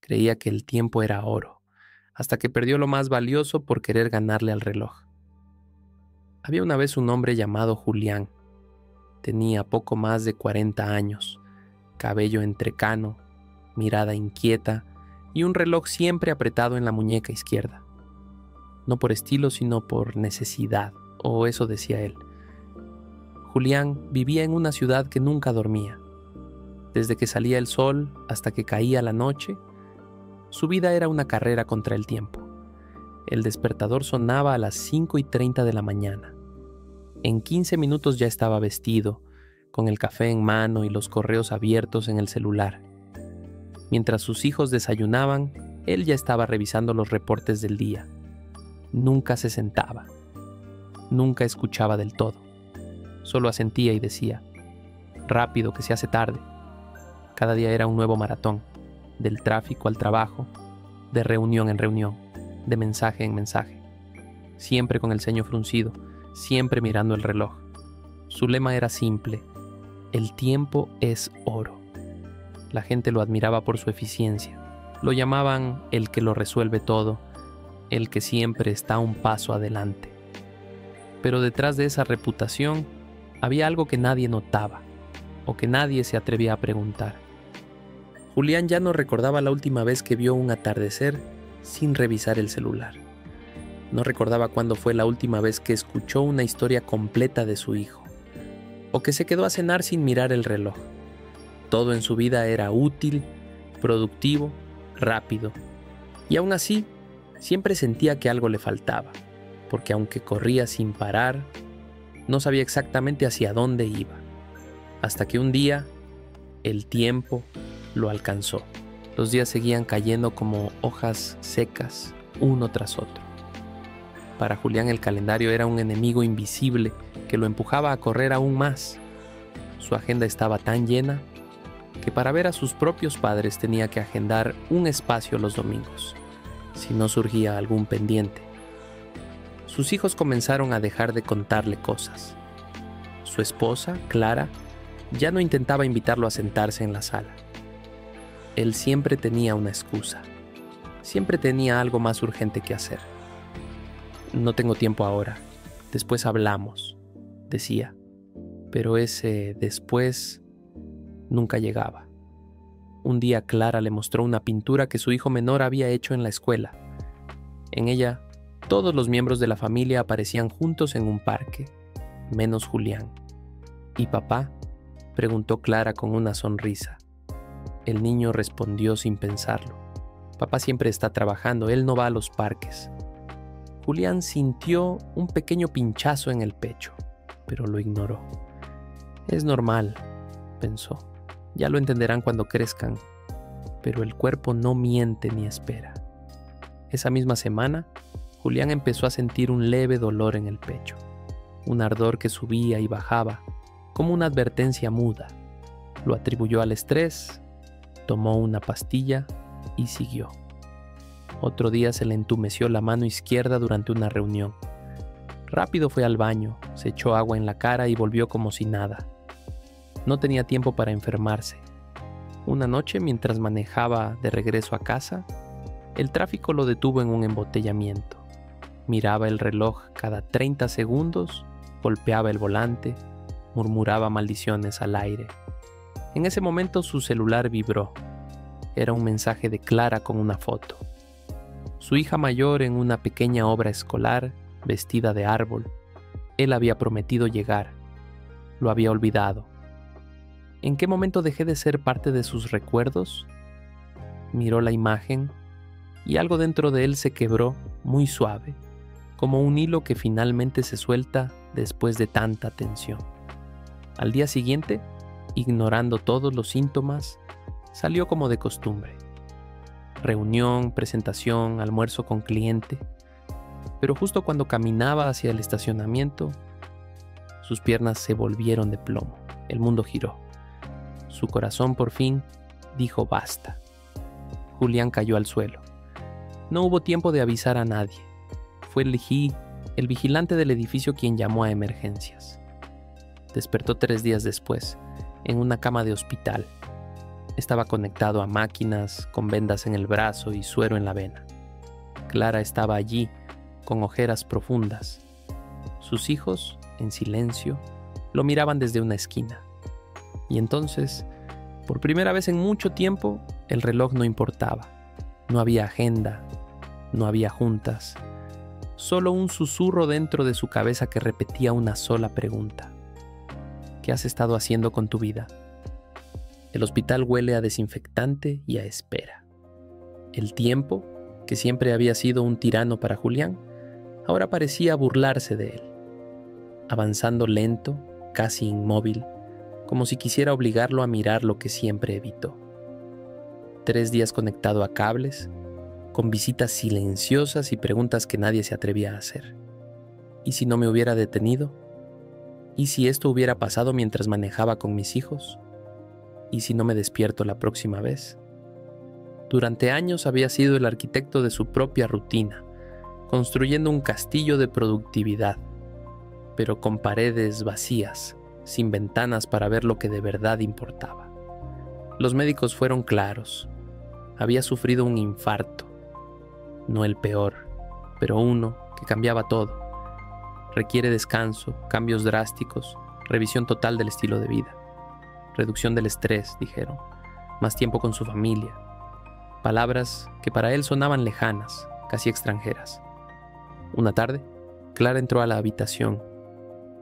Creía que el tiempo era oro, hasta que perdió lo más valioso por querer ganarle al reloj. Había una vez un hombre llamado Julián. Tenía poco más de 40 años, cabello entrecano, mirada inquieta y un reloj siempre apretado en la muñeca izquierda. No por estilo, sino por necesidad, o eso decía él. Julián vivía en una ciudad que nunca dormía. Desde que salía el sol hasta que caía la noche, su vida era una carrera contra el tiempo. El despertador sonaba a las 5:30 de la mañana. En 15 minutos ya estaba vestido, con el café en mano y los correos abiertos en el celular. Mientras sus hijos desayunaban, él ya estaba revisando los reportes del día. Nunca se sentaba. Nunca escuchaba del todo. Solo asentía y decía: rápido, que se hace tarde. Cada día era un nuevo maratón, del tráfico al trabajo, de reunión en reunión, de mensaje en mensaje. Siempre con el ceño fruncido, siempre mirando el reloj. Su lema era simple: el tiempo es oro. La gente lo admiraba por su eficiencia. Lo llamaban el que lo resuelve todo, el que siempre está un paso adelante. Pero detrás de esa reputación había algo que nadie notaba, o que nadie se atrevía a preguntar. Julián ya no recordaba la última vez que vio un atardecer sin revisar el celular. No recordaba cuándo fue la última vez que escuchó una historia completa de su hijo, o que se quedó a cenar sin mirar el reloj. Todo en su vida era útil, productivo, rápido, y aún así siempre sentía que algo le faltaba, porque aunque corría sin parar, no sabía exactamente hacia dónde iba, hasta que un día el tiempo lo alcanzó. Los días seguían cayendo como hojas secas, uno tras otro. Para Julián el calendario era un enemigo invisible que lo empujaba a correr aún más. Su agenda estaba tan llena que para ver a sus propios padres tenía que agendar un espacio los domingos, si no surgía algún pendiente. Sus hijos comenzaron a dejar de contarle cosas. Su esposa, Clara, ya no intentaba invitarlo a sentarse en la sala. Él siempre tenía una excusa. Siempre tenía algo más urgente que hacer. No tengo tiempo ahora. Después hablamos, decía. Pero ese después nunca llegaba. Un día Clara le mostró una pintura que su hijo menor había hecho en la escuela. En ella, todos los miembros de la familia aparecían juntos en un parque, menos Julián. ¿Y papá?, preguntó Clara con una sonrisa. El niño respondió sin pensarlo. Papá siempre está trabajando, él no va a los parques. Julián sintió un pequeño pinchazo en el pecho, pero lo ignoró. Es normal, pensó. Ya lo entenderán cuando crezcan, pero el cuerpo no miente ni espera. Esa misma semana, Julián empezó a sentir un leve dolor en el pecho, un ardor que subía y bajaba, como una advertencia muda. Lo atribuyó al estrés, tomó una pastilla y siguió. Otro día se le entumeció la mano izquierda durante una reunión. Rápido fue al baño, se echó agua en la cara y volvió como si nada. No tenía tiempo para enfermarse. Una noche, mientras manejaba de regreso a casa, el tráfico lo detuvo en un embotellamiento. Miraba el reloj cada 30 segundos, golpeaba el volante, murmuraba maldiciones al aire. En ese momento su celular vibró. Era un mensaje de Clara con una foto. Su hija mayor en una pequeña obra escolar, vestida de árbol. Él había prometido llegar. Lo había olvidado. ¿En qué momento dejé de ser parte de sus recuerdos? Miró la imagen y algo dentro de él se quebró muy suave, como un hilo que finalmente se suelta después de tanta tensión. Al día siguiente, ignorando todos los síntomas, salió como de costumbre. Reunión, presentación, almuerzo con cliente. Pero justo cuando caminaba hacia el estacionamiento, sus piernas se volvieron de plomo. El mundo giró. Su corazón por fin dijo basta. Julián cayó al suelo. No hubo tiempo de avisar a nadie. Fue el vigilante del edificio quien llamó a emergencias. Despertó 3 días después, en una cama de hospital. Estaba conectado a máquinas, con vendas en el brazo y suero en la vena. Clara estaba allí, con ojeras profundas. Sus hijos, en silencio, lo miraban desde una esquina. Y entonces, por primera vez en mucho tiempo, el reloj no importaba. No había agenda, no había juntas. Solo un susurro dentro de su cabeza que repetía una sola pregunta. ¿Qué has estado haciendo con tu vida? El hospital huele a desinfectante y a espera. El tiempo, que siempre había sido un tirano para Julián, ahora parecía burlarse de él. Avanzando lento, casi inmóvil, como si quisiera obligarlo a mirar lo que siempre evitó. 3 días conectado a cables, con visitas silenciosas y preguntas que nadie se atrevía a hacer. ¿Y si no me hubiera detenido? ¿Y si esto hubiera pasado mientras manejaba con mis hijos? ¿Y si no me despierto la próxima vez? Durante años había sido el arquitecto de su propia rutina, construyendo un castillo de productividad, pero con paredes vacías, sin ventanas para ver lo que de verdad importaba. Los médicos fueron claros. Había sufrido un infarto. No el peor, pero uno que cambiaba todo. Requiere descanso, cambios drásticos, revisión total del estilo de vida. Reducción del estrés, dijeron. Más tiempo con su familia. Palabras que para él sonaban lejanas, casi extranjeras. Una tarde, Clara entró a la habitación.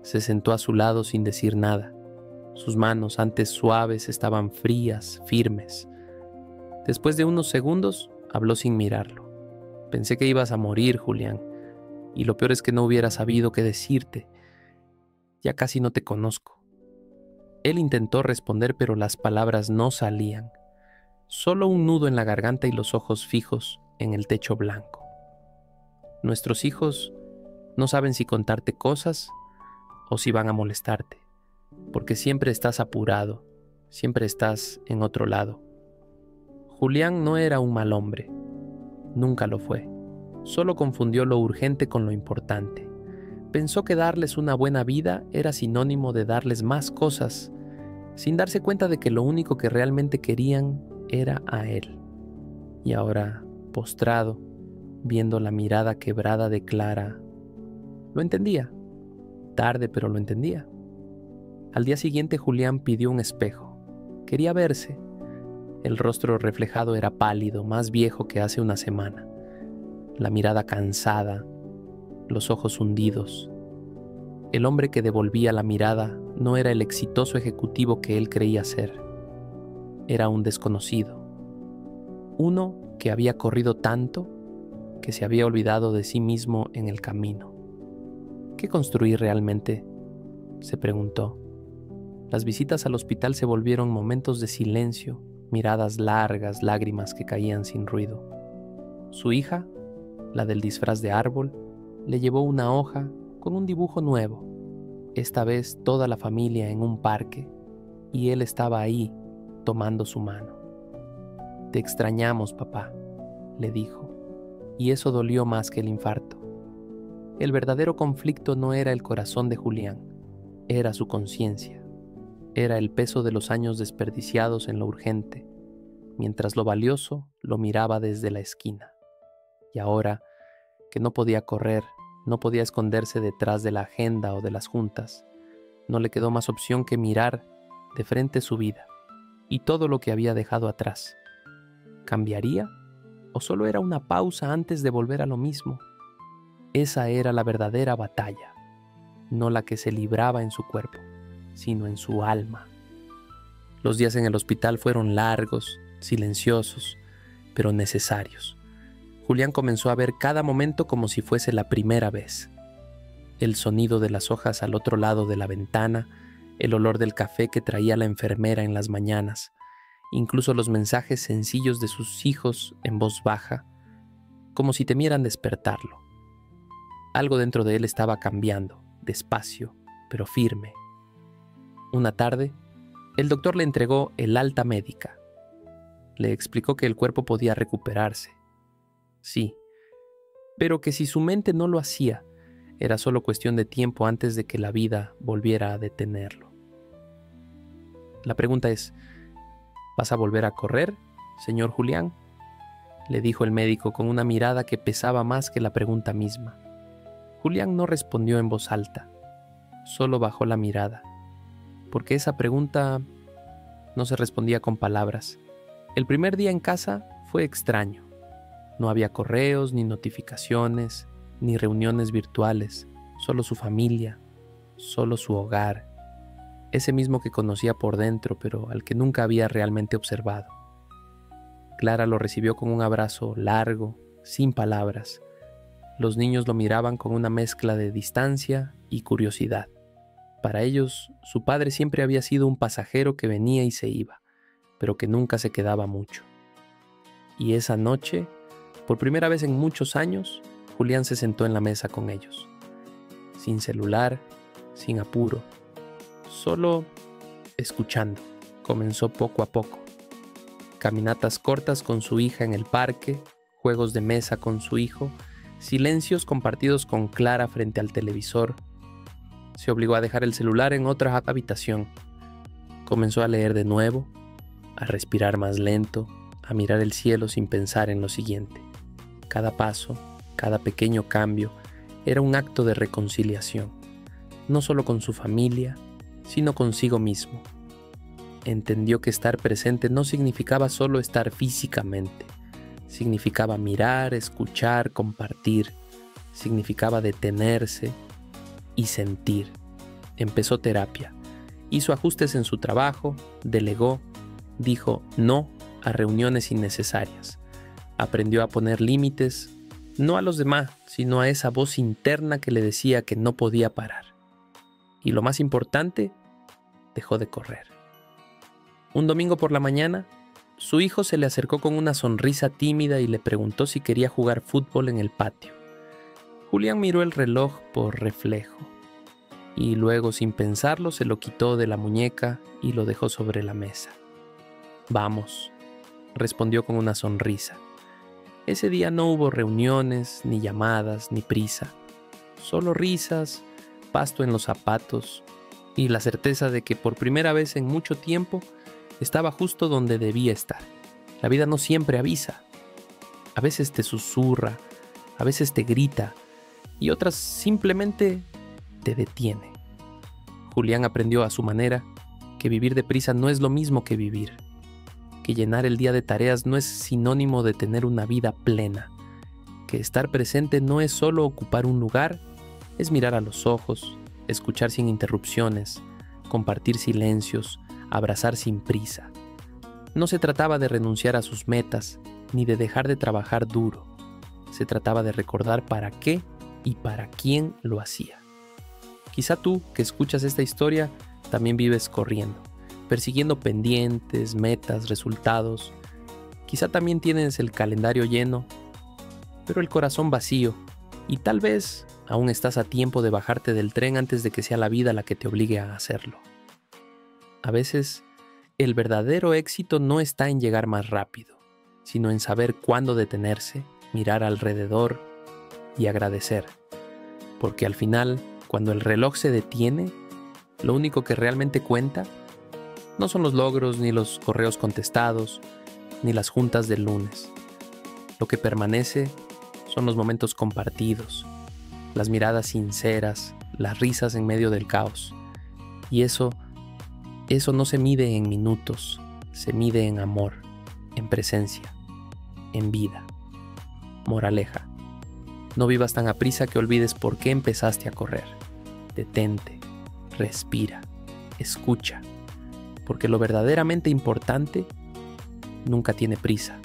Se sentó a su lado sin decir nada. Sus manos, antes suaves, estaban frías, firmes. Después de unos segundos, habló sin mirarlo. Pensé que ibas a morir, Julián. Y lo peor es que no hubiera sabido qué decirte. Ya casi no te conozco. Él intentó responder, pero las palabras no salían. Solo un nudo en la garganta y los ojos fijos en el techo blanco. Nuestros hijos no saben si contarte cosas o si van a molestarte, porque siempre estás apurado, siempre estás en otro lado. Julián no era un mal hombre, nunca lo fue. Solo confundió lo urgente con lo importante. Pensó que darles una buena vida era sinónimo de darles más cosas, sin darse cuenta de que lo único que realmente querían era a él. Y ahora, postrado, viendo la mirada quebrada de Clara, lo entendía. Tarde, pero lo entendía. Al día siguiente Julián pidió un espejo. Quería verse. El rostro reflejado era pálido, más viejo que hace una semana. La mirada cansada, los ojos hundidos. El hombre que devolvía la mirada no era el exitoso ejecutivo que él creía ser. Era un desconocido. Uno que había corrido tanto que se había olvidado de sí mismo en el camino. ¿Qué construir realmente?, se preguntó. Las visitas al hospital se volvieron momentos de silencio, miradas largas, lágrimas que caían sin ruido. Su hija, la del disfraz de árbol, le llevó una hoja con un dibujo nuevo. Esta vez toda la familia en un parque, y él estaba ahí, tomando su mano. «Te extrañamos, papá», le dijo, y eso dolió más que el infarto. El verdadero conflicto no era el corazón de Julián, era su conciencia. Era el peso de los años desperdiciados en lo urgente, mientras lo valioso lo miraba desde la esquina. Y ahora, que no podía correr, no podía esconderse detrás de la agenda o de las juntas, no le quedó más opción que mirar de frente su vida y todo lo que había dejado atrás. ¿Cambiaría? ¿O solo era una pausa antes de volver a lo mismo? Esa era la verdadera batalla, no la que se libraba en su cuerpo, sino en su alma. Los días en el hospital fueron largos, silenciosos, pero necesarios. Julián comenzó a ver cada momento como si fuese la primera vez. El sonido de las hojas al otro lado de la ventana, el olor del café que traía la enfermera en las mañanas, incluso los mensajes sencillos de sus hijos en voz baja, como si temieran despertarlo. Algo dentro de él estaba cambiando, despacio, pero firme. Una tarde, el doctor le entregó el alta médica. Le explicó que el cuerpo podía recuperarse. Sí, pero que si su mente no lo hacía, era solo cuestión de tiempo antes de que la vida volviera a detenerlo. La pregunta es, ¿Vas a volver a correr, señor Julián?, le dijo el médico con una mirada que pesaba más que la pregunta misma. Julián no respondió en voz alta, solo bajó la mirada, porque esa pregunta no se respondía con palabras. El primer día en casa fue extraño. No había correos, ni notificaciones, ni reuniones virtuales, solo su familia, solo su hogar, ese mismo que conocía por dentro, pero al que nunca había realmente observado. Clara lo recibió con un abrazo largo, sin palabras. Los niños lo miraban con una mezcla de distancia y curiosidad. Para ellos, su padre siempre había sido un pasajero que venía y se iba, pero que nunca se quedaba mucho. Y esa noche, por primera vez en muchos años, Julián se sentó en la mesa con ellos. Sin celular, sin apuro, solo escuchando. Comenzó poco a poco. Caminatas cortas con su hija en el parque, juegos de mesa con su hijo, silencios compartidos con Clara frente al televisor. Se obligó a dejar el celular en otra habitación. Comenzó a leer de nuevo, a respirar más lento, a mirar el cielo sin pensar en lo siguiente. Cada paso, cada pequeño cambio, era un acto de reconciliación, no solo con su familia, sino consigo mismo. Entendió que estar presente no significaba solo estar físicamente, significaba mirar, escuchar, compartir, significaba detenerse y sentir. Empezó terapia, hizo ajustes en su trabajo, delegó, dijo no a reuniones innecesarias, aprendió a poner límites, no a los demás, sino a esa voz interna que le decía que no podía parar. Y lo más importante, dejó de correr. Un domingo por la mañana, su hijo se le acercó con una sonrisa tímida y le preguntó si quería jugar fútbol en el patio. Julián miró el reloj por reflejo y luego, sin pensarlo, se lo quitó de la muñeca y lo dejó sobre la mesa. «Vamos», respondió con una sonrisa. Ese día no hubo reuniones, ni llamadas, ni prisa. Solo risas, pasto en los zapatos y la certeza de que por primera vez en mucho tiempo estaba justo donde debía estar. La vida no siempre avisa. A veces te susurra, a veces te grita y otras simplemente te detiene. Julián aprendió a su manera que vivir deprisa no es lo mismo que vivir, que llenar el día de tareas no es sinónimo de tener una vida plena, que estar presente no es solo ocupar un lugar, es mirar a los ojos, escuchar sin interrupciones, compartir silencios, abrazar sin prisa. No se trataba de renunciar a sus metas, ni de dejar de trabajar duro. Se trataba de recordar para qué y para quién lo hacía. Quizá tú, que escuchas esta historia, también vives corriendo, persiguiendo pendientes, metas, resultados. Quizá también tienes el calendario lleno, pero el corazón vacío, y tal vez aún estás a tiempo de bajarte del tren antes de que sea la vida la que te obligue a hacerlo. A veces, el verdadero éxito no está en llegar más rápido, sino en saber cuándo detenerse, mirar alrededor y agradecer. Porque al final, cuando el reloj se detiene, lo único que realmente cuenta no son los logros, ni los correos contestados, ni las juntas del lunes. Lo que permanece son los momentos compartidos, las miradas sinceras, las risas en medio del caos. Y eso no se mide en minutos, se mide en amor, en presencia, en vida. Moraleja: no vivas tan aprisa que olvides por qué empezaste a correr. Detente, respira, escucha, porque lo verdaderamente importante nunca tiene prisa.